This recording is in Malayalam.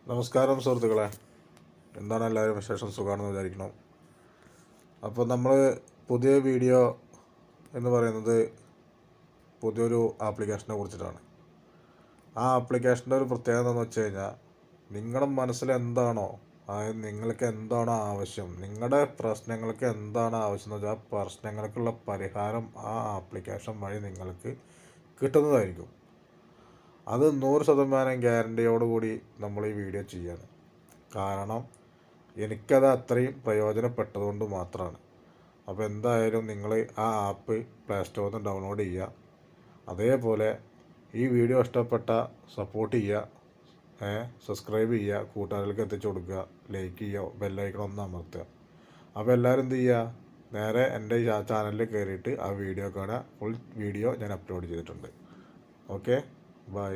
നമസ്കാരം സുഹൃത്തുക്കളെ, എന്താണ് എല്ലാവരും വിശേഷം? സുഖമാണെന്ന് വിചാരിക്കണം. അപ്പോൾ നമ്മൾ പുതിയ വീഡിയോ എന്ന് പറയുന്നത് പുതിയൊരു ആപ്ലിക്കേഷനെ കുറിച്ചിട്ടാണ്. ആ ആപ്ലിക്കേഷൻ്റെ ഒരു പ്രത്യേകത എന്താണെന്ന് വെച്ച് കഴിഞ്ഞാൽ, നിങ്ങളുടെ മനസ്സിൽ എന്താണോ, അതായത് നിങ്ങൾക്ക് എന്താണോ ആവശ്യം, നിങ്ങളുടെ പ്രശ്നങ്ങൾക്ക് എന്താണ് ആവശ്യം എന്ന് വെച്ചാൽ ആ പ്രശ്നങ്ങൾക്കുള്ള പരിഹാരം ആ ആപ്ലിക്കേഷൻ വഴി നിങ്ങൾക്ക് കിട്ടുന്നതായിരിക്കും. അത് 100% ഗ്യാരണ്ടിയോടുകൂടി നമ്മൾ ഈ വീഡിയോ ചെയ്യാണ്. കാരണം എനിക്കത് അത്രയും പ്രയോജനപ്പെട്ടതുകൊണ്ട് മാത്രമാണ്. അപ്പോൾ എന്തായാലും നിങ്ങൾ ആ ആപ്പ് പ്ലേ സ്റ്റോറിൽ നിന്ന് ഡൗൺലോഡ് ചെയ്യുക. അതേപോലെ ഈ വീഡിയോ ഇഷ്ടപ്പെട്ട സപ്പോർട്ട് ചെയ്യുക, സബ്സ്ക്രൈബ് ചെയ്യുക, കൂട്ടുകാരിലേക്ക് എത്തിച്ചു കൊടുക്കുക, ലൈക്ക് ചെയ്യുക, ബെല്ലൈക്കൺ ഒന്ന് അമർത്തുക. അപ്പോൾ എല്ലാവരും എന്ത് ചെയ്യുക, നേരെ എൻ്റെ ഈ ചാനലിൽ കയറിയിട്ട് ആ വീഡിയോ കാണുക. ഫുൾ വീഡിയോ ഞാൻ അപ്ലോഡ് ചെയ്തിട്ടുണ്ട്. Okay, by.